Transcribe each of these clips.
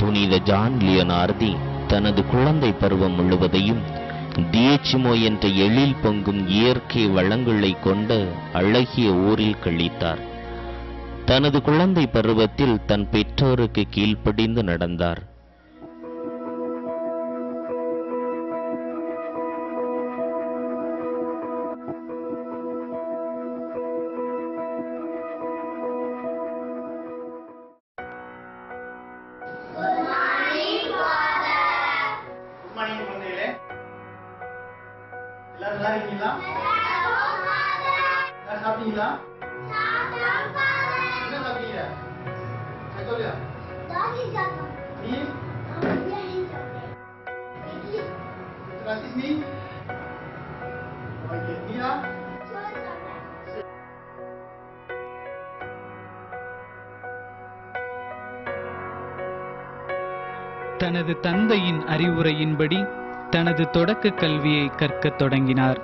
புனித John Leonardi தனது குழந்தை பருவம் முழுவதையும் டியேச்சிமோ என்ற எழில் பொங்கும் இயற்கை வளங்களை கொண்ட அழகிய ஊரில் கழித்தார். தனது குழந்தை பருவத்தில் தன் பெற்றோருக்கு கீழ்ப்படிந்து நடந்தார். தனது தந்தையின் அறிவுரையின்படி தனது தொடக்க கல்வியை கற்கத் தொடங்கினார்.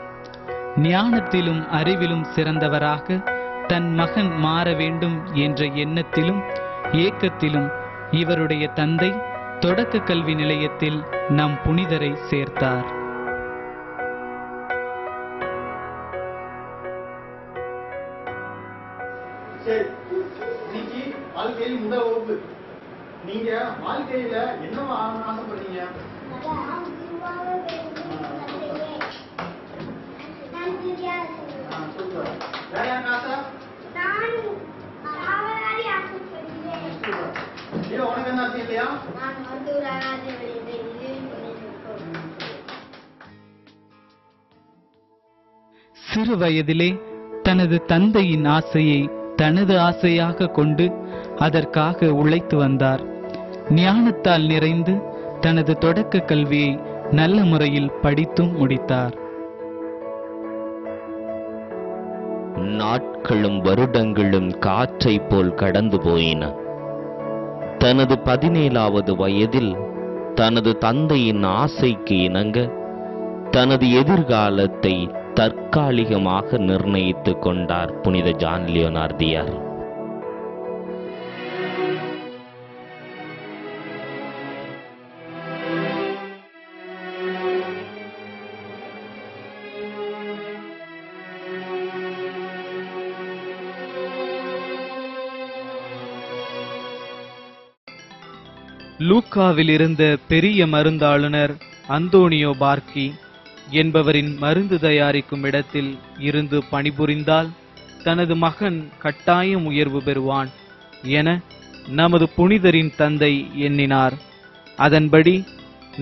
ஞானத்திலும் அறிவிலும் சிறந்தவராக தன் மகன் மாற வேண்டும் என்ற எண்ணத்திலும் ஏக்கத்திலும் இவருடைய தந்தை தொடக்க கல்வி நிலையத்தில் நம் புனிதரை சேர்த்தார். நீங்க வாழ்க்கையில என்னவா ஆசைப்படுறீங்க? வேற யாருக்கு ஆசை? உனக்கு என்ன ஆசை இல்லையா? சிறு வயதிலே தனது தந்தையின் ஆசையை தனது ஆசையாக கொண்டு அதற்காக உழைத்து வந்தார். ஞானத்தால் நிறைந்து தனது தொடக்க கல்வியை நல்ல முறையில் படித்தும் முடித்தார். நாட்களும் வருடங்களும் காற்றை போல் கடந்து போயின. தனது 17வது வயதில் தனது தந்தையின் ஆசைக்கு இணங்க தனது எதிர்காலத்தை தற்காலிகமாக நிர்ணயித்துக் கொண்டார் புனித ஜான் லியோனார்தியார். லூக்காவில் இருந்த பெரிய மருந்தாளுநர் அந்தோனியோ பார்க்கி என்பவரின் மருந்து தயாரிக்கும் இடத்தில் இருந்து பணிபுரிந்தால் தனது மகன் கட்டாயம் உயர்வு பெறுவான் என நமது புனிதரின் தந்தை எண்ணினார். அதன்படி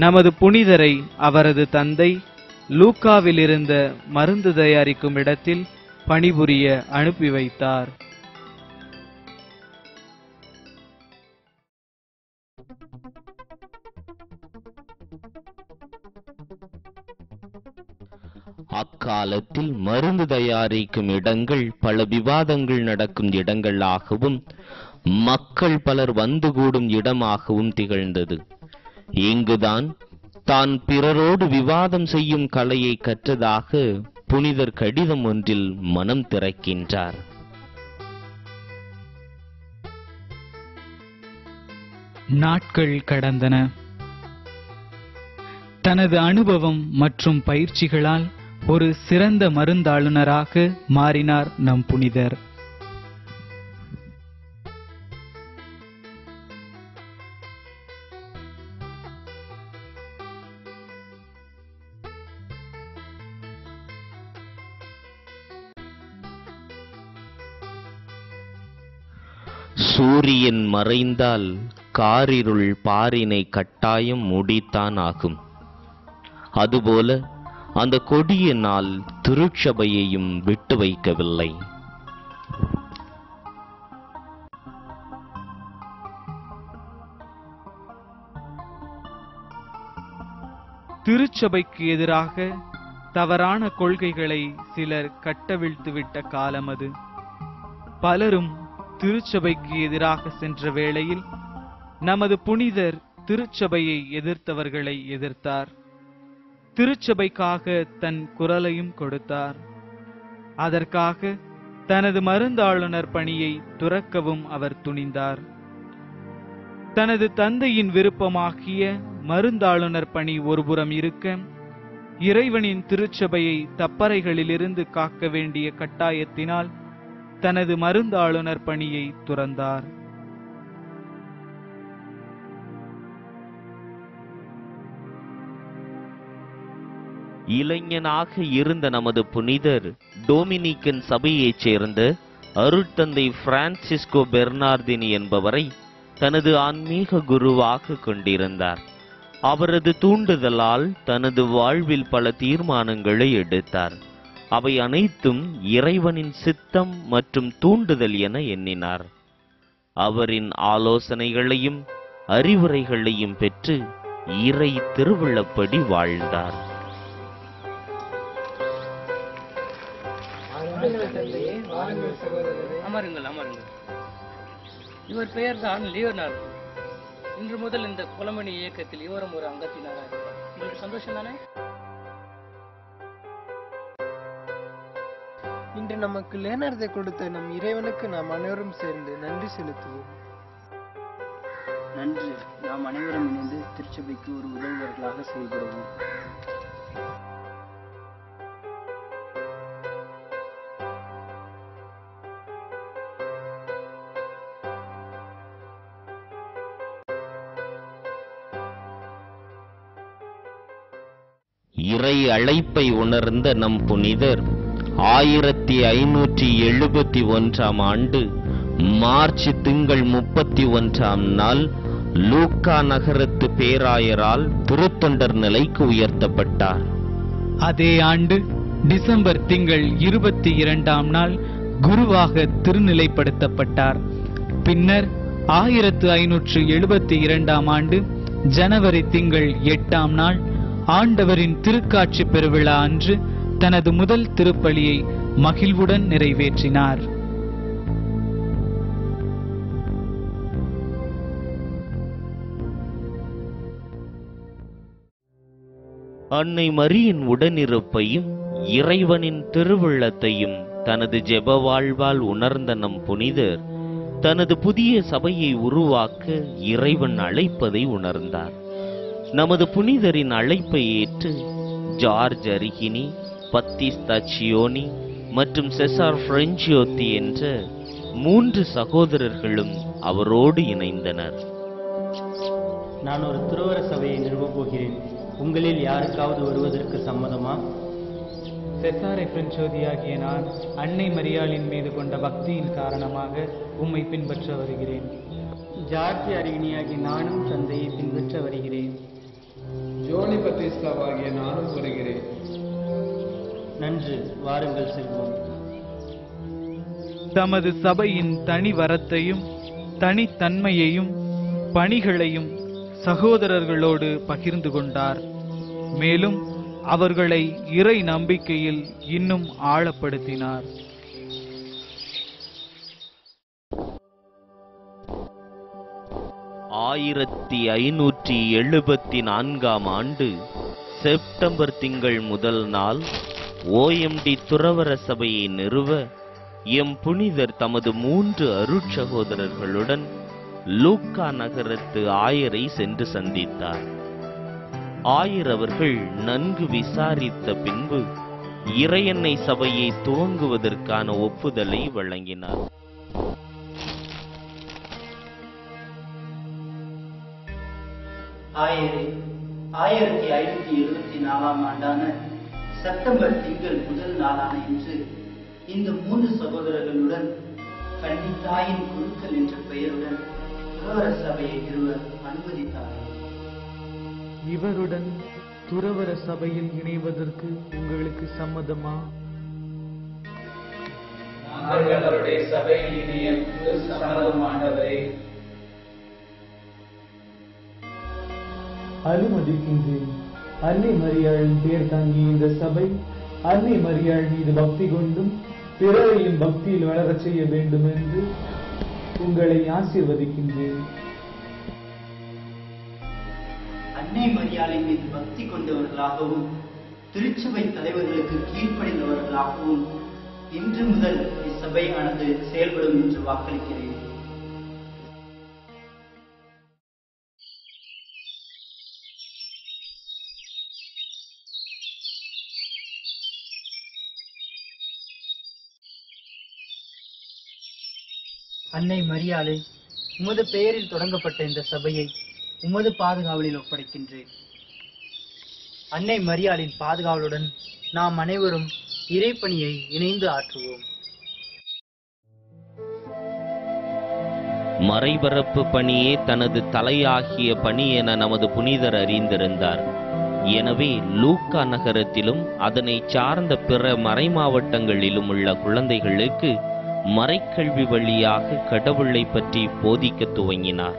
நமது புனிதரை அவரது தந்தை லூக்காவில் இருந்த மருந்து தயாரிக்கும் இடத்தில் பணிபுரிய அனுப்பி வைத்தார். அக்காலத்தில் மருந்து தயாரிக்கும் இடங்கள் பல விவாதங்கள் நடக்கும் இடங்களாகவும் மக்கள் பலர் வந்து கூடும் இடமாகவும் திகழ்ந்தது. இங்குதான் தான் பிறரோடு விவாதம் செய்யும் கலையை கற்றதாக புனிதர் கடிதம் ஒன்றில் மனம் திறக்கின்றார். நாட்கள் கடந்தன. தனது அனுபவம் மற்றும் பயிற்சிகளால் ஒரு சிறந்த மருந்தாளுநராக மாறினார் நம் புனிதர். சூரியன் மறைந்தால் காரிருள் பாரினை கட்டாயம் மூடித்தான் ஆகும். அதுபோல அந்த கொடிய நாள் திருச்சபையையும் விட்டு வைக்கவில்லை. திருச்சபைக்கு எதிராக தவறான கொள்கைகளை சிலர் கட்டவிழ்த்துவிட்ட காலம் அது. பலரும் திருச்சபைக்கு எதிராக சென்ற வேளையில் நமது புனிதர் திருச்சபையை எதிர்த்தவர்களை எதிர்த்தார். திருச்சபைக்காக தன் குரலையும் கொடுத்தார். அதற்காக தனது மருந்தாளுநர் பணியை துறக்கவும் அவர் துணிந்தார். தனது தந்தையின் விருப்பமாகிய மருந்தாளுநர் பணி ஒருபுறம் இருக்க, இறைவனின் திருச்சபையை தப்பறைகளிலிருந்து காக்க வேண்டிய கட்டாயத்தினால் தனது மருந்தாளுநர் பணியை துறந்தார். இளைஞனாக இருந்த நமது புனிதர் டோமினிக்கன் சபையைச் சேர்ந்த அருட்தந்தை பிரான்சிஸ்கோ பெர்னார்தினி என்பவரை தனது ஆன்மீக குருவாக கொண்டிருந்தார். அவரது தூண்டுதலால் தனது வாழ்வில் பல தீர்மானங்களை எடுத்தார். அவை அனைத்தும் இறைவனின் சித்தம் மற்றும் தூண்டுதல் என எண்ணினார். அவரின் ஆலோசனைகளையும் அறிவுரைகளையும் பெற்று இறை திருவுள்ளப்படி வாழ்ந்தார். அமருங்கள், அமருங்கள். இவர் பெயர்தான் லியோனார்டோ. இன்று முதல் இந்த குலமணி இயக்கத்தில் இவரும் ஒரு அங்கத்தினராக. உங்களுக்கு சந்தோஷம் தானே? இன்று நமக்கு லியோனார்டோ கொடுத்த நம் இறைவனுக்கு நாம் அனைவரும் சேர்ந்து நன்றி செலுத்துவோம். நன்றி. நாம் அனைவரும் இணைந்து திருச்சபைக்கு ஒரு உதவியர்களாக செயல்படுவோம். இறை அழைப்பை உணர்ந்த நம் புனிதர் 1571 ஆண்டு மார்ச் திங்கள் 31 நாள் லூக்கா நகரத்து பேராயரால் திருத்தொண்டர் நிலைக்கு உயர்த்தப்பட்டார். அதே ஆண்டு டிசம்பர் திங்கள் 22 நாள் குருவாக திருநிலைப்படுத்தப்பட்டார். பின்னர் 1572 ஆண்டு ஜனவரி திங்கள் 8 நாள் ஆண்டவரின் திருக்காட்சி பெருவிழா அன்று தனது முதல் திருப்பலியை மகிழ்வுடன் நிறைவேற்றினார். அன்னை மரியின் உடனிருப்பையும் இறைவனின் திருவுள்ளத்தையும் தனது ஜெப வாழ்வால் உணர்ந்த நம் புனிதர் தனது புதிய சபையை உருவாக்க இறைவன் அழைப்பதை உணர்ந்தார். நமது புனிதரின் அழைப்பை ஏற்று ஜார்ஜ் அரிகினி, பத்திஸ்தா சியோனி மற்றும் செசார் பிரெஞ்சியோத்தி என்ற 3 சகோதரர்களும் அவரோடு இணைந்தனர். நான் ஒரு துறவற சபையை நிறுவப் போகிறேன். உங்களில் யாருக்காவது வருவதற்கு சம்மதமா? செசாரை பிரெஞ்சோதியாகிய நான் அன்னை மரியாளின் மீது கொண்ட பக்தியின் காரணமாக உம்மை பின்பற்ற வருகிறேன். ஜார்ஜ் அரிகினியாகிய நானும் தந்தையை பின்பற்ற வருகிறேன். ஜோனி பத்திஸ்தாவாகிய நானும் வருகிறேன். நன்று, வாருங்கள் செல்வோம். தமது சபையின் தனி வரத்தையும் தனித்தன்மையையும் பணிகளையும் சகோதரர்களோடு பகிர்ந்து கொண்டார். மேலும் அவர்களை இறை நம்பிக்கையில் இன்னும் ஆழப்படுத்தினார். ஆயிரத்தி 1574 ஆண்டு செப்டம்பர் திங்கள் முதல் நாள் OMD துறவற சபையை நிறுவ எம் புனிதர் தமது 3 அருட்சகோதரர்களுடன் லூக்கா நகரத்து ஆயரை சென்று சந்தித்தார். ஆயர் அவர்கள் நன்கு விசாரித்த பின்பு இறையன்னை சபையை துவங்குவதற்கான ஒப்புதலை வழங்கினார். ஆயரே, 1574 ஆண்டான செப்டம்பர் திங்கள் முதல் நாளான இன்று இந்த 3 சகோதரர்களுடன் கன்னித்தாயின் குருக்கள் என்ற பெயருடன் துறவற சபையை நிறுவ அனுமதித்தார். இவருடன் துறவற சபையில் இணைவதற்கு உங்களுக்கு சம்மதமா? நாங்கள் அவருடைய சபையில் இணைய சம்மதமானவரே. அனுமதிக்கின்றேன். அன்னை மரியாளின் பேர் தாங்கி இந்த சபை அன்னை மரியாள் மீது பக்தி கொண்டும் பிறரையும் பக்தியில் வளரச் செய்ய வேண்டும் என்று உங்களை ஆசீர்வதிக்கின்றேன். அன்னை மரியாளின் மீது பக்தி கொண்டவர்களாகவும் திருச்சபை தலைவர்களுக்கு கீழ்ப்படிந்தவர்களாகவும் இன்று முதல் இச்சபையானது செயல்படும் என்று வாக்களிக்கிறேன். அன்னை மரியாளே, உமது பெயரில் தொடங்கப்பட்ட இந்த சபையை உமது பாதுகாவலில் ஒப்படைக்கின்றேன். அன்னை மரியாளின் பாதுகாவலுடன் நாம் அனைவரும் இறைப்பணியை இணைந்து ஆற்றுவோம். மறைபரப்பு பணியே தனது தலையாகிய பணி என நமது புனிதர் அறிந்திருந்தார். எனவே லூக்கா நகரத்திலும் அதனை சார்ந்த பிற மறைமாவட்டங்களிலும் உள்ள குழந்தைகளுக்கு மறைக்கல்வி வழியாக கடவுளை பற்றி போதிக்க துவங்கினார்.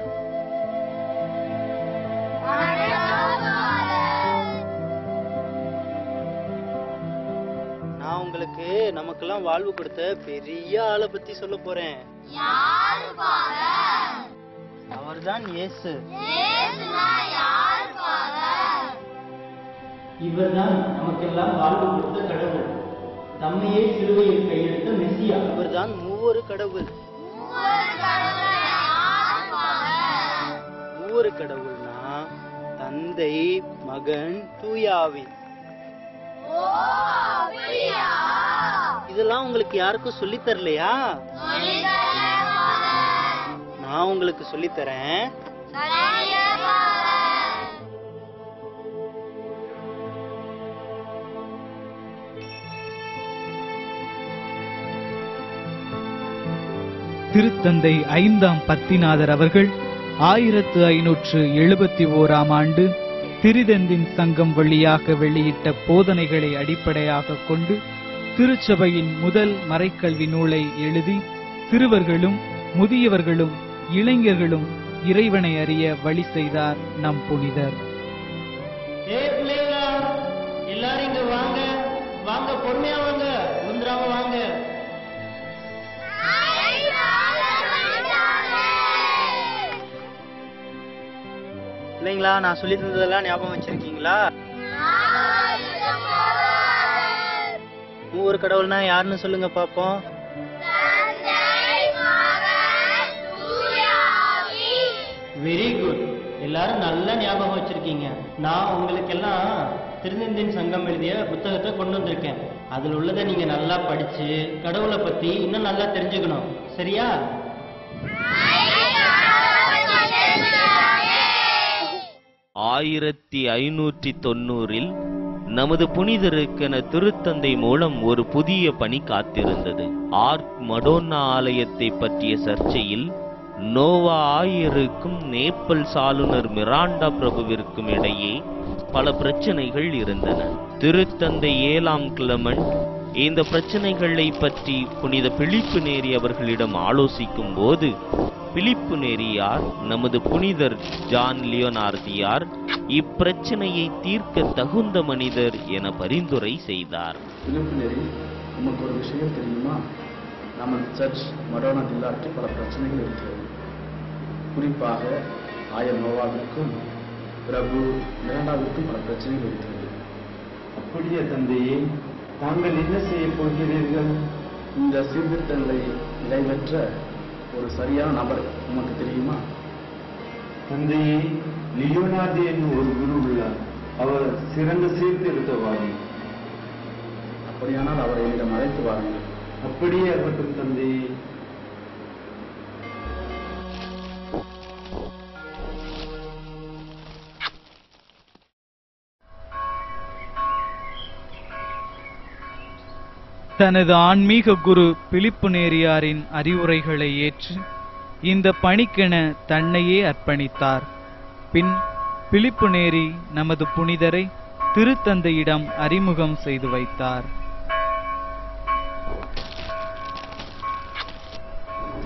நான் உங்களுக்கு நமக்கெல்லாம் வாழ்வு கொடுத்த பெரிய ஆளை பத்தி சொல்ல போறேன். அவர்தான் இயேசு. இவர்தான் நமக்கெல்லாம் வாழ்வு கொடுத்த கடவுள், தம்மையே சிலுவையில் கையெழுத்த மெசியா. இவர்தான் மூவொரு கடவுள். மூவொரு கடவுள்னா தந்தை, மகன், தூயாவி. இதெல்லாம் உங்களுக்கு யாருக்கும் சொல்லித் தரலையா? நான் உங்களுக்கு சொல்லித் தரேன். திருத்தந்தை 5ஆம் பத்திநாதர் அவர்கள் 1571ஆம் ஆண்டு திரிதந்தின் சங்கம் வழியாக வெளியிட்ட போதனைகளை அடிப்படையாக கொண்டு திருச்சபையின் முதல் மறைக்கல்வி நூலை எழுதி சிறுவர்களும் முதியவர்களும் இளைஞர்களும் இறைவனை அறிய வழி செய்தார் நம் புனிதர். எல்லாரும் இங்க வாங்க வாங்க, பொறுமையா வாங்க, முந்திராம வாங்க. இல்லைங்களா? நான் சொல்லி தந்ததெல்லாம் ஞாபகம் வச்சிருக்கீங்களா? மூவர் கடவுள்னா யாருன்னு சொல்லுங்க பாப்போம். வெரி குட், எல்லாரும் நல்லா ஞாபகம் வச்சிருக்கீங்க. நான் உங்களுக்கெல்லாம் திருநந்தின் சங்கம் எழுதிய புத்தகத்தை கொண்டு வந்திருக்கேன். அதில் உள்ளதை நீங்க நல்லா படிச்சு கடவுளை பத்தி இன்னும் நல்லா தெரிஞ்சுக்கணும். சரியா? 1590 நமது புனிதருக்கென திருத்தந்தை மூலம் ஒரு புதிய பணி காத்திருந்தது. ஆர்க் மடோன்னா ஆலயத்தை பற்றிய சர்ச்சையில் நோவா ஆயருக்கும் நேபாள் ஆளுநர் மிராண்டா பிரபுவிற்கும் இடையே பல பிரச்சனைகள் இருந்தன. திருத்தந்தை 7ஆம் கிளமெண்ட் இந்த பிரச்சனைகளை பற்றி புனித பிலிப்பு நேரி அவர்களிடம் ஆலோசிக்கும் போது பிலிப்பு நேரியார் நமது புனிதர் ஜான் லியோனார்தியார் இப்பிரச்சனையை தீர்க்க தகுந்த மனிதர் என பரிந்துரை செய்தார். பிலிப்பு நேரி, நமக்கு ஒரு விஷயம் தெரியுமா? நமது சர்ச் மடோனா தில்லாற்றி பல பிரச்சனைகள் இருக்கிறது. குறிப்பாக ஆயர் நோவாவிற்கும் பிரபு மிராண்டாவிற்கும் பல பிரச்சனைகள் இருக்கிறது. அப்படியே தந்தையே, தாங்கள் என்ன செய்ய போகிறீர்கள்? இந்த சீர்திருத்தங்களை நிறைவேற்ற ஒரு சரியான நபர் உமக்கு தெரியுமா? தந்தையே, லியோனார்து என்னும் ஒரு குரு உள்ளார். அவர் சிறந்த சீர்திருத்தவாதி. அப்படியானால் அவரை என்னிடம் அழைத்து வாருங்கள். அப்படியே ஆகட்டும் தந்தையே. தனது ஆன்மீக குரு பிலிப்பு நேரியாரின் அறிவுரைகளை ஏற்று இந்த பணிக்கென தன்னையே அர்ப்பணித்தார். பின் பிலிப்பு நேரி நமது புனிதரை திருத்தந்தையிடம் அறிமுகம் செய்து வைத்தார்.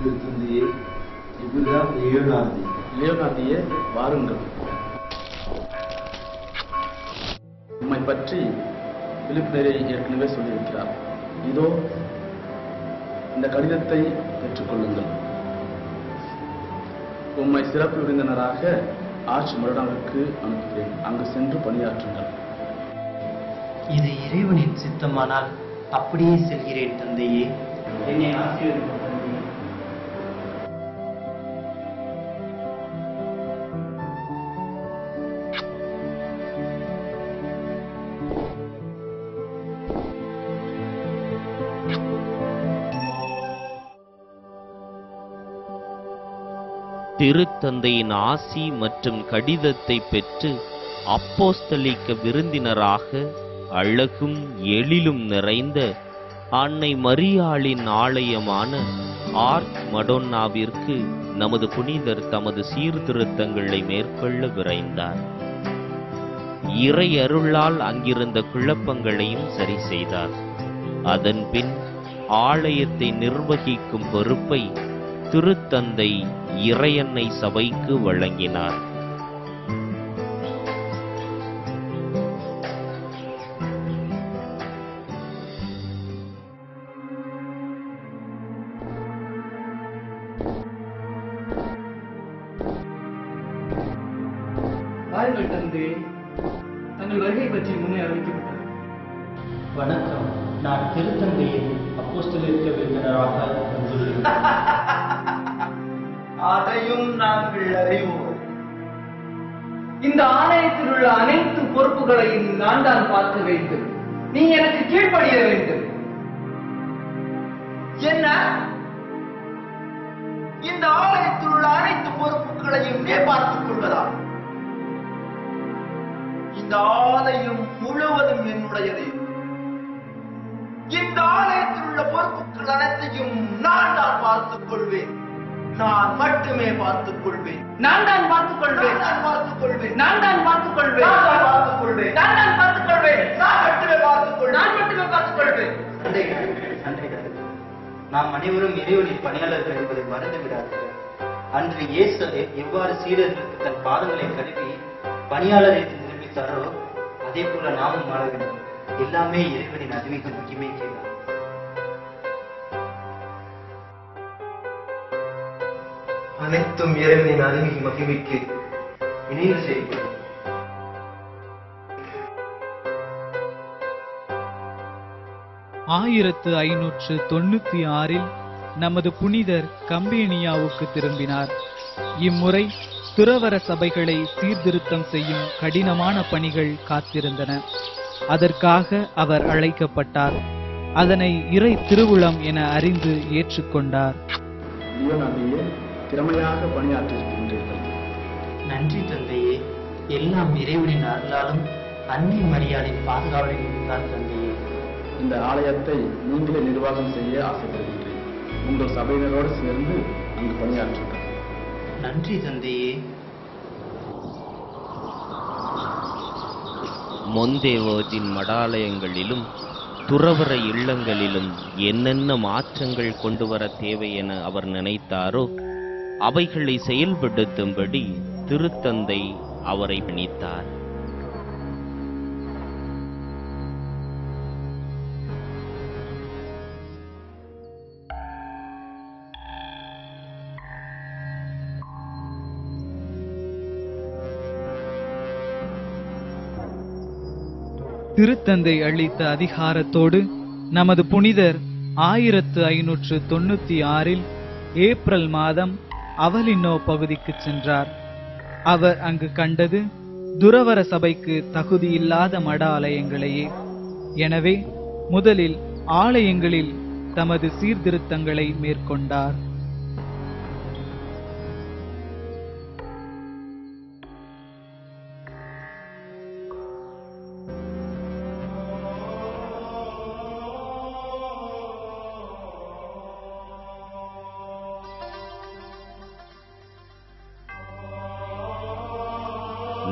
திருத்தந்தையே, இவர்தான் லியோனார்து. லியோனார்தியே, வாருங்கள். உம்மை பற்றி பிலிப்பு நேரி ஏற்கனவே சொல்லியிருக்கிறார். இதோ இந்த கடிதத்தை பெற்றுக்கொள்ளுங்கள். உம்மை சிறப்பு விருந்தினராக ஆர்ச் மடோனாவிற்கு அனுப்புகிறேன். அங்கு சென்று பணியாற்றுங்கள். இது இறைவனின் சித்தமானால் அப்படியே செல்கிறேன் தந்தையே. என்னை ஆசீர்வதிக்கும் தந்தையே. திருத்தந்தையின் ஆசி மற்றும் கடிதத்தை பெற்று அப்போஸ்தலிக்க விருந்தினராக அழகும் எழிலும் நிறைந்த அன்னை மரியாளின் ஆலயமான ஆர்க் மடோன்னாவிற்கு நமது புனிதர் தமது சீர்திருத்தங்களை மேற்கொள்ள விரைந்தார். இறை அருளால் அங்கிருந்த குழப்பங்களையும் சரி செய்தார். அதன்பின் ஆலயத்தை நிர்வகிக்கும் பொறுப்பை திருத்தந்தை இறையன்னை சபைக்கு வழங்கினார். வாருங்கள் தந்தை, தங்கள் வருகை பற்றி முன்னே அறிவிக்கப்பட்டது. வணக்கம். நான் திருத்தந்தையின் அப்போஸ்தலிக்க விருந்தினராக வந்துள்ளேன். அதையும் நாங்கள் அறிவோம். இந்த ஆலயத்தில் உள்ள அனைத்து பொறுப்புகளையும் நான் தான் பார்க்க வேண்டும். நீ எனக்கு கீழ்ப்படிய வேண்டும். என்ன? இந்த ஆலயத்தில் உள்ள அனைத்து பொறுப்புகளையும் நீ பார்த்துக் கொள்வதா? இந்த ஆலயம் முழுவதும் என்னுடையது. இந்த ஆலயத்தில் உள்ள பொறுப்புகள் அனைத்தையும் நான் தான் பார்த்துக் கொள்வேன். நான் மட்டுமே பார்த்துக் கொள்வேன். நான் தான் பார்த்துக் கொள்வேன். நான் பார்த்துக் கொள்வேன். நான் தான் பார்த்துக் கொள்வேன். நான் பார்த்துக் கொள்வேன். நான் தான் பார்த்துக் கொள்வேன். நான் மட்டுமே பார்த்துக் கொள்வேன். நான் மட்டுமே பார்த்துக் கொள்வேன். சண்டைகள் நாம் அனைவரும் இறைவனின் பணியாளர்கள் என்பதை மறந்து விடாதீர்கள். அன்று இயேசு எவ்வாறு சீடர்களுக்கு தன் பாதங்களை கழுவி பணியாளரை நிரூபித்தாரோ அதே போல நாமும் வாழ வேண்டும். எல்லாமே இறைவனின் அறிவிக்க மகிமை கேட்க. அனைத்தும் இறைவனின் அறிவிக்க மகிமைக்கு இணைந்து செய்யப்படும். ஆயிரத்து 596 நமது புனிதர் கம்பேனியாவுக்கு திரும்பினார். இம்முறை துறவற சபைகளை சீர்திருத்தம் செய்யும் கடினமான பணிகள் காத்திருந்தன. அதற்காக அவர் அழைக்கப்பட்டார். அதனை இறை திருவுளம் என அறிந்து ஏற்றுக்கொண்டார். லியோனார்டியே, திறமையாக பணியாற்றியிருக்கின்றீர்கள். நன்றி தந்தையே. எல்லாம் இறைவனின் அருளாலும் அன்னை மரியாளின் பாதுகாவலின் தான் தந்தையே. இந்த ஆலயத்தை நீங்களே நிர்வாகம் செய்ய ஆசைப்படுகின்றேன். உங்கள் சபையினரோடு சேர்ந்து அங்கு பணியாற்றுங்கள். நன்றி தந்தையே. மொந்தேவோஜின் மடாலயங்களிலும் துறவற இல்லங்களிலும் என்னென்ன மாற்றங்கள் கொண்டு வர தேவை என அவர் நினைத்தாரோ அவைகளை செயல்படுத்தும்படி திருத்தந்தை அவரை பணித்தார். திருத்தந்தை அளித்த அதிகாரத்தோடு நமது புனிதர் 1596 ஏப்ரல் மாதம் அவலினோ பகுதிக்கு சென்றார். அவர் அங்கு கண்டது துறவற சபைக்கு தகுதியில்லாத மட ஆலயங்களையே. எனவே முதலில் ஆலயங்களில் தமது சீர்திருத்தங்களை மேற்கொண்டார்.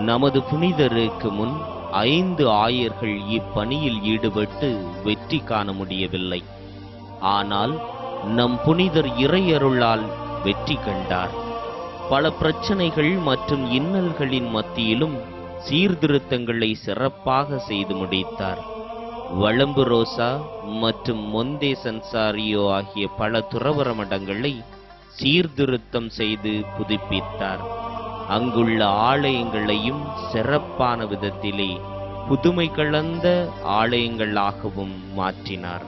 நமது புனிதருக்கு முன் 5 ஆயர்கள் இப்பணியில் ஈடுபட்டு வெற்றி காண முடியவில்லை. ஆனால் நம் புனிதர் இறையருளால் வெற்றி கண்டார். பல பிரச்சனைகள் மற்றும் இன்னல்களின் மத்தியிலும் சீர்திருத்தங்களை சிறப்பாக செய்து முடித்தார். வளம்புரோசா மற்றும் மொந்தே சன்சாரியோ ஆகிய பல துறவற மடங்களை சீர்திருத்தம் செய்து புதுப்பித்தார். அங்குள்ள ஆலயங்களையும் சிறப்பான விதத்திலே புதுமை கலந்த ஆலயங்களாகவும் மாற்றினார்.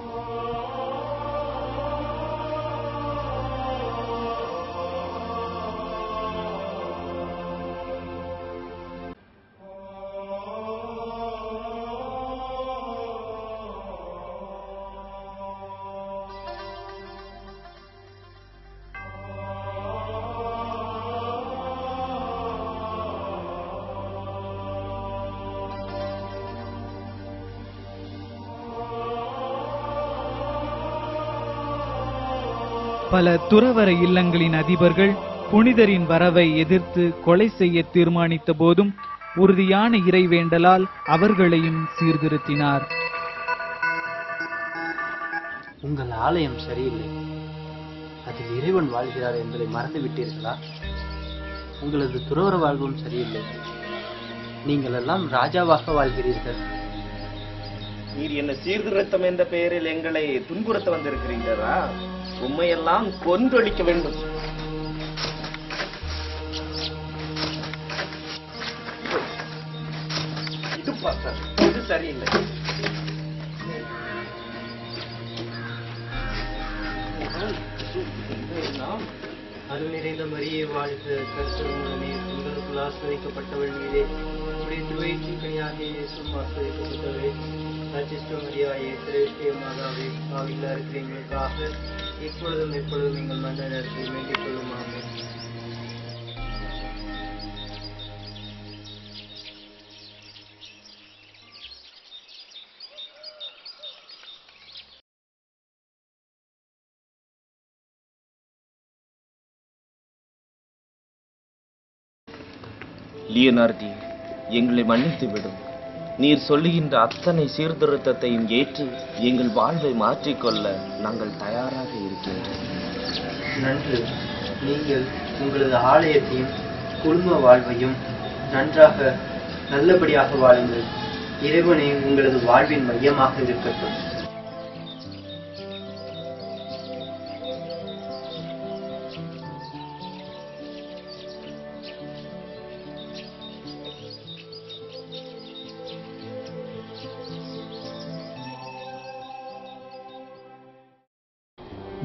பல துறவற இல்லங்களின் அதிபர்கள் புனிதரின் வரவை எதிர்த்து கொலை செய்ய தீர்மானித்த போதும் உறுதியான இறைவேண்டலால் அவர்களையும் சீர்திருத்தினார். உங்கள் ஆலயம் சரியில்லை, அதில் இறைவன் வாழ்கிறார் என்பதை மறந்து விட்டீர்களா? உங்களது துறவற வாழ்வும் சரியில்லை, நீங்கள் எல்லாம் ராஜாவாக வாழ்கிறீர்கள். நீர் என்ன சீர்திருத்தம் என்ற பெயரில் எங்களை துன்புறுத்த வந்திருக்கிறீர்களா? உண்மையெல்லாம் கொன்றொழிக்க வேண்டும். இது சரியில்லை. அருள் நிறைந்த மரியே வாழ்க, கர்த்தருடனே உங்களுக்குள் ஆசீர்வதிக்கப்பட்டவள் நீரே, உடைய திருவயிற்றின் கனியாகிய இயேசுவும் ஆசீர்வதிக்கப்பட்டவரே. அச்சிஷ்ட மரியாயே, திரேஷ்டிய மாதாவே, பாவிகளா இருக்கிற எங்களுக்காக இப்பொழுதும் எப்பொழுதும் எங்கள் மரண நேரத்தில் வேண்டிக் கொள்ளுமாக. லியோனார்டி, எங்களை மன்னித்து விடும். நீர் சொல்லுகின்ற அத்தனை சீர்திருத்தத்தையும் ஏற்று எங்கள் வாழ்வை மாற்றிக்கொள்ள நாங்கள் தயாராக இருக்கின்றோம். நன்று, நீங்கள் உங்களது ஆலயத்தையும் குடும்ப வாழ்வையும் நன்றாக நல்லபடியாக வாழுங்கள். இறைவனே உங்களது வாழ்வின் மையமாக இருக்கட்டும்.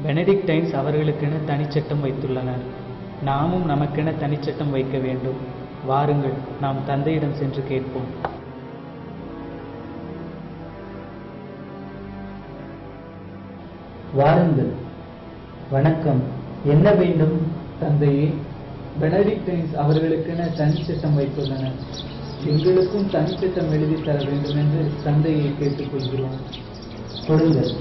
பெனடிக்டைன்ஸ் அவர்களுக்கென தனிச்சட்டம் வைத்துள்ளனர். நாமும் நமக்கென தனிச்சட்டம் வைக்க வேண்டும். வாருங்கள், நாம் தந்தையிடம் சென்று கேட்போம். வாருங்கள். வணக்கம். என்ன வேண்டும்? தந்தையே, பெனடிக்டைன்ஸ் அவர்களுக்கென தனிச்சட்டம் வைத்துள்ளனர். எங்களுக்கும் தனிச்சட்டம் எழுதி தர வேண்டும் என்று தந்தையை கேட்டுக்கொள்கிறோம். கொடுங்கள்.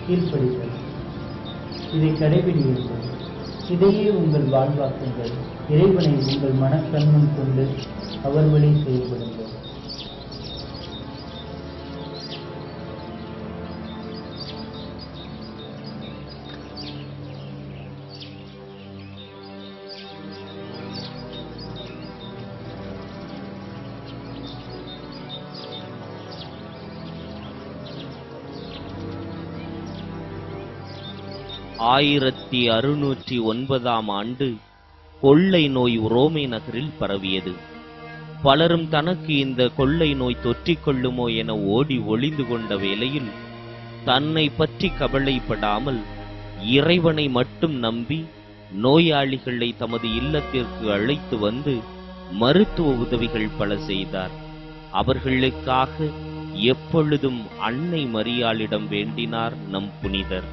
கீழ்ப்படிகள். இதை கடைபிடியுங்கள். இதையே உங்கள் வாழ்வாக்குங்கள். இறைவனை உங்கள் மனக்கண்முன் கொண்டு அவர் வழி செயல்படுங்கள். ஆயிரத்தி 609 ஆண்டு கொள்ளை நோய் உரோமை நகரில் பரவியது. பலரும் தனக்கு இந்த கொள்ளை நோய் தொற்றிக் கொள்ளுமோ என ஓடி ஒளிந்து கொண்ட வேளையில் தன்னை பற்றி கவலைப்படாமல் இறைவனை மட்டும் நம்பி நோயாளிகளை தமது இல்லத்திற்கு அழைத்து வந்து மருத்துவ உதவிகள் பல செய்தார். அவர்களுக்காக எப்பொழுதும் அன்னை மரியாளிடம் வேண்டினார் நம் புனிதர்.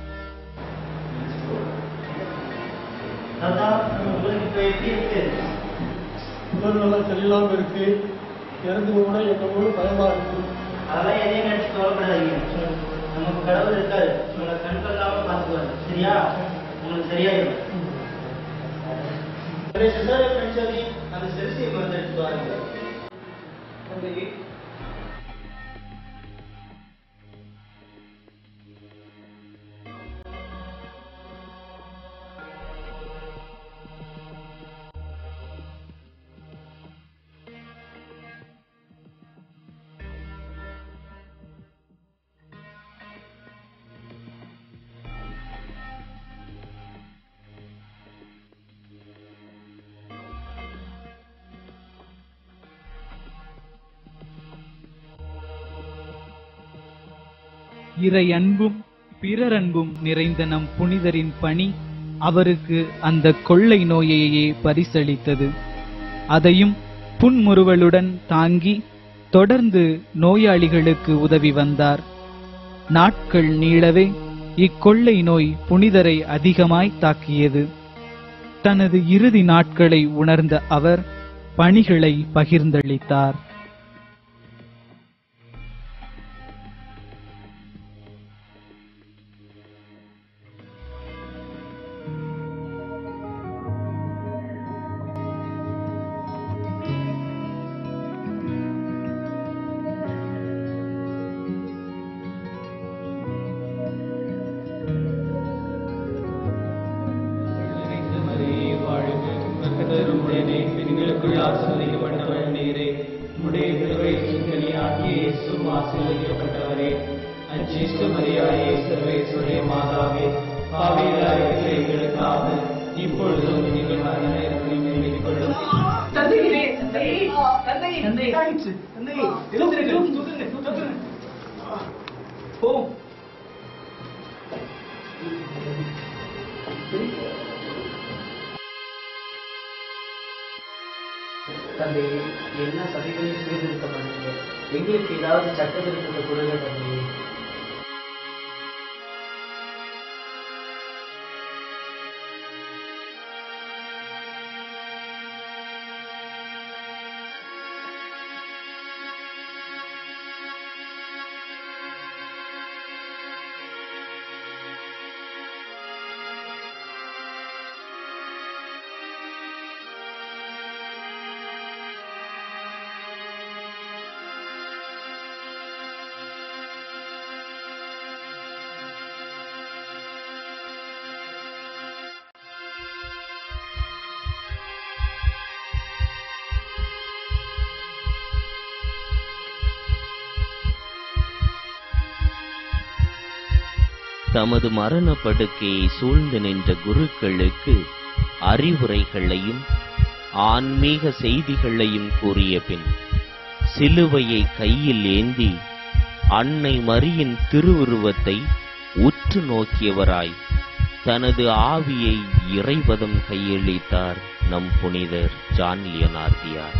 உடல்நலம் சரியில்லாம இருக்கு, இறந்து கூட எவ்வளவு பயமா இருக்கு. அதெல்லாம் எதையும் நினைச்சு கவலைப்படாதீங்க. நமக்கு கடவுள் இருக்காரு, உங்களை கண்கொள்ளாம பார்த்துக்குவாரு. சரியா? உங்களுக்கு சரியாயிடும். அந்த செல்சியை மருந்து எடுத்து பாருங்க. இறை அன்பும் பிறரன்பும் நிறைந்த நம் புனிதரின் பணி அவருக்கு அந்த கொள்ளை நோயையே பரிசளித்தது. அதையும் புன்முறுவலுடன் தாங்கி தொடர்ந்து நோயாளிகளுக்கு உதவி வந்தார். நாட்கள் நீளவே இக்கொள்ளை நோய் புனிதரை அதிகமாய் தாக்கியது. தனது இறுதி நாட்களை உணர்ந்த அவர் பணிகளை பகிர்ந்தளித்தார். பெண்களுக்குள் ஆசீர்வதிக்கப்பட்டவள் நீரே. உடைய திருவயிற்றின் கனியாகிய இயேசுவும் ஆசீர்வதிக்கப்பட்டவரே. அச்சிஷ்ட மரியாயே, சர்வேசுடைய மாதாவே, பாவிகளாய் இருக்கிற எங்களுக்காக இப்பொழுதும் நீங்கள் மரண நேரத்திலும் வேண்டிக் கொள்ளும். தந்தையே, என்ன சதிகளையும் சீர்திருத்த பண்ணுங்க. எங்களுக்கு ஏதாவது சட்டத்திருத்தத்தை கொடுங்க தந்தையே. தமது மரண படுக்கையை சூழ்ந்து நின்ற குருக்களுக்கு அறிவுரைகளையும் ஆன்மீக செய்திகளையும் கூறிய பின் சிலுவையை கையில் ஏந்தி அன்னை மரியின் திருவுருவத்தை உற்று நோக்கியவராய் தனது ஆவியை இறைவதம் கையளித்தார் நம் புனிதர் ஜான் லியோனார்தியார்.